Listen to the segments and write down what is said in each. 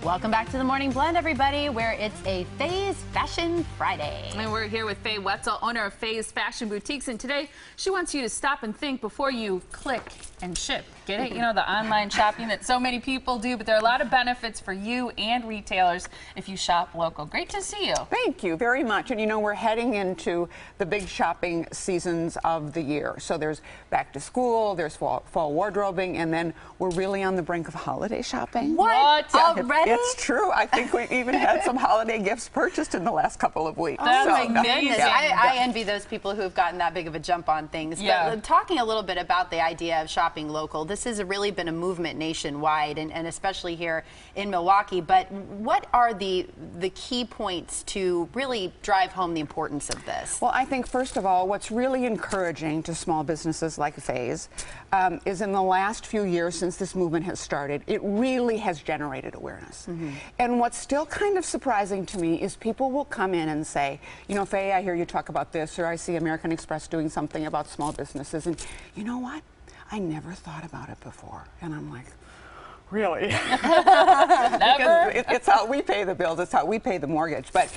Welcome back to the Morning Blend, everybody, where it's a Faye's Fashion Friday. And we're here with Faye Wetzel, owner of Faye's Fashion Boutiques, and today she wants you to stop and think before you click and ship. Get it? You know, the online shopping that so many people do, but there are a lot of benefits for you and retailers if you shop local. Great to see you. Thank you very much. And you know, we're heading into the big shopping seasons of the year. So there's back to school, there's fall wardrobing, and then we're really on the brink of holiday shopping. What? Yeah, Already? It's true. I think we even had some holiday gifts purchased in the last couple of weeks. Oh my amazing. goodness. Yeah. I envy those people who have gotten that big of a jump on things. Yeah. But talking a little bit about the idea of shopping local, this has really been a movement nationwide and especially here in Milwaukee. But what are the key points to really drive home the importance of this? Well, I think, first of all, what's really encouraging to small businesses like Faye's is in the last few years since this movement has started, it really has generated awareness. And what's still kind of surprising to me is people will come in and say, you know, Faye, I hear you talk about this, or I see American Express doing something about small businesses, and you know what? I never thought about it before. And I'm like, really? Never? It's how we pay the bills. It's how we pay the mortgage. But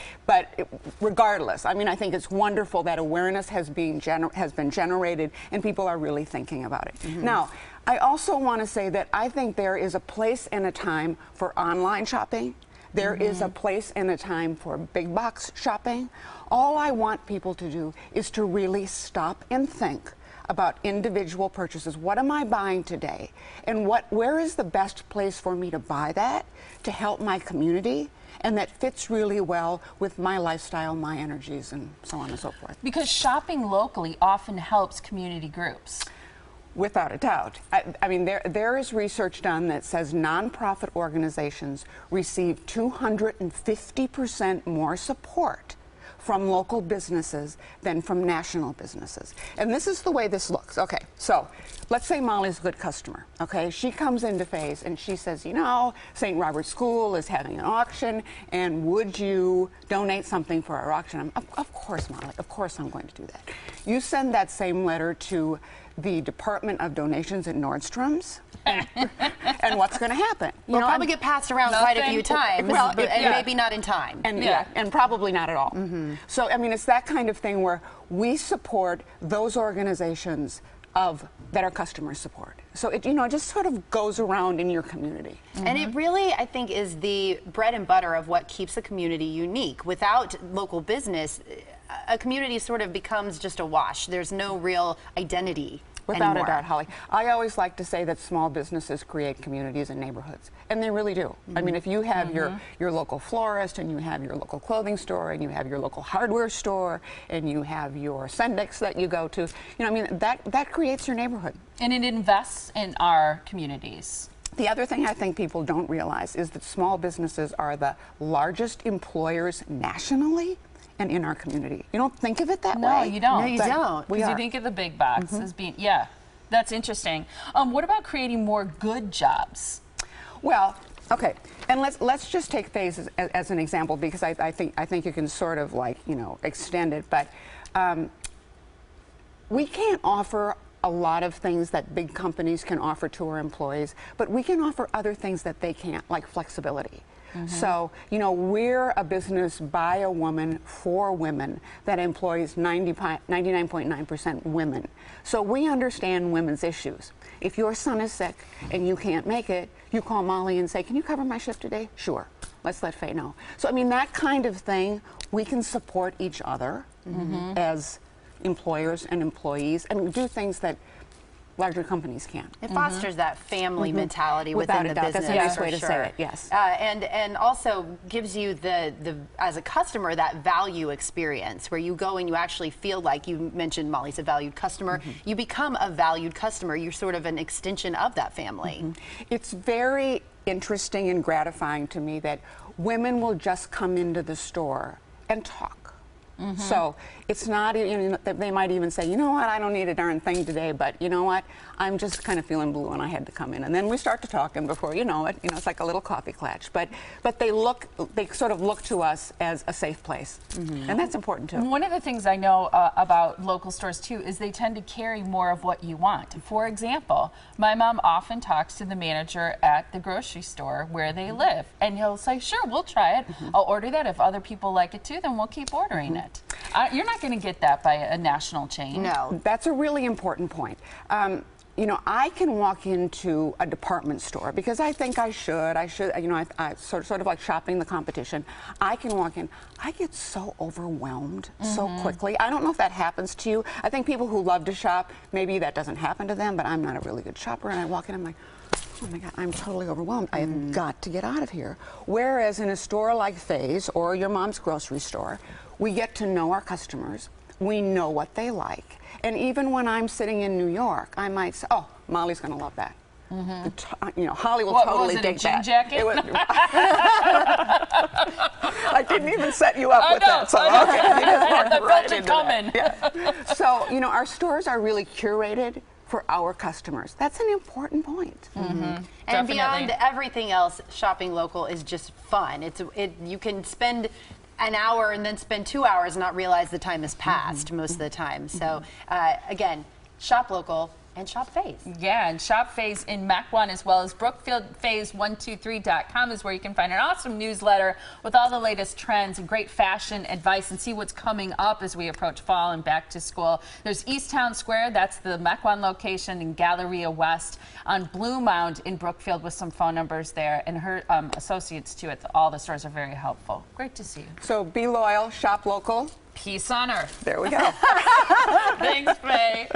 regardless, I mean, I think it's wonderful that awareness has been generated and people are really thinking about it. Now, I also want to say that I think there is a place and a time for online shopping. There is a place and a time for big box shopping. All I want people to do is to really stop and think about individual purchases. What am I buying today? And where is the best place for me to buy that to help my community? And that fits really well with my lifestyle, my energies, and so on and so forth. Because shopping locally often helps community groups. Without a doubt. I mean, there is research done that says nonprofit organizations receive 250% more support from local businesses than from national businesses. And this is the way this looks. Okay, so let's say Molly's a good customer, okay? She comes into Faye's and she says, you know, St. Robert's School is having an auction, and would you donate something for our auction? Of course, Molly, of course I'm going to do that. You send that same letter to the Department of Donations at Nordstrom's, and what's going to happen? You'll probably get passed around quite a few times, Well, and maybe not in time. And and probably not at all. So, I mean, it's that kind of thing where we support those organizations that our customers support. So it, you know, just sort of goes around in your community. And it really, I think, is the bread and butter of what keeps a community unique. Without local business, a community sort of becomes just a wash. There's no real identity Without anymore. a doubt, Holly. I always like to say that small businesses create communities and neighborhoods, and they really do. I mean, if you have your local florist, and you have your local clothing store, and you have your local hardware store, and you have your Sendex that you go to, you know, I mean, that creates your neighborhood. And it invests in our communities. The other thing I think people don't realize is that small businesses are the largest employers nationally and in our community. You don't think of it that way. No, you don't. No, you don't. Because you think of the big box as being, that's interesting. What about creating more good jobs? Well, okay, and let's just take Faye's as an example, because I think you can sort of, like, you know, extend it. But we can't offer a lot of things that big companies can offer to our employees, but we can offer other things that they can't, like flexibility. So, you know, we're a business by a woman for women that employs 99.9% women. So we understand women's issues. If your son is sick and you can't make it, you call Molly and say, can you cover my shift today? Sure. Let's let Faye know. So, I mean, that kind of thing, we can support each other as employers and employees and do things that larger companies can. It fosters that family mentality Without within a the doubt. business. That's a nice for way to sure. say it, yes. And also gives you the as a customer that value experience where you go and you actually feel like, you mentioned Molly's a valued customer. You become a valued customer. You're sort of an extension of that family. It's very interesting and gratifying to me that women will just come into the store and talk. So it's not, they might even say, you know what, I don't need a darn thing today, but you know what, I'm just kind of feeling blue and I had to come in. And then we start to talk, and before you know it, it's like a little coffee clutch. But they sort of look to us as a safe place. And that's important too. One of the things I know about local stores too is they tend to carry more of what you want. For example, my mom often talks to the manager at the grocery store where they live, and he'll say, sure, we'll try it. I'll order that. If other people like it too, then we'll keep ordering it. You're not going to get that by a national chain. No. That's a really important point. I can walk into a department store because I think I should, I sort of like shopping the competition. I can walk in, I get so overwhelmed so quickly. I don't know if that happens to you. I think people who love to shop, maybe that doesn't happen to them, but I'm not a really good shopper, and I walk in, I'm like, oh my God, I'm totally overwhelmed. I have got to get out of here. Whereas in a store like Faye's or your mom's grocery store, we get to know our customers. We know what they like. And even when I'm sitting in New York, I might say, oh, Molly's going to love that. Holly will totally dig that. Jacket? I didn't even set you up with that. So okay, you just walked right into coming. that. Yeah. So, our stores are really curated for our customers. That's an important point. And beyond everything else, shopping local is just fun. You can spend an hour and then spend 2 hours and not realize the time has passed most of the time. So again, shop local and shop Faye's. Yeah, and shop Faye's in Mequon, as well as BrookfieldFays123.com is where you can find an awesome newsletter with all the latest trends and great fashion advice, and see what's coming up as we approach fall and back to school. There's East Town Square, that's the Mequon location, in Galleria West, on Blue Mound in Brookfield, with some phone numbers there, and her associates too at all the stores are very helpful. Great to see you. So be loyal, shop local. Peace on earth. There we go. Thanks, Faye.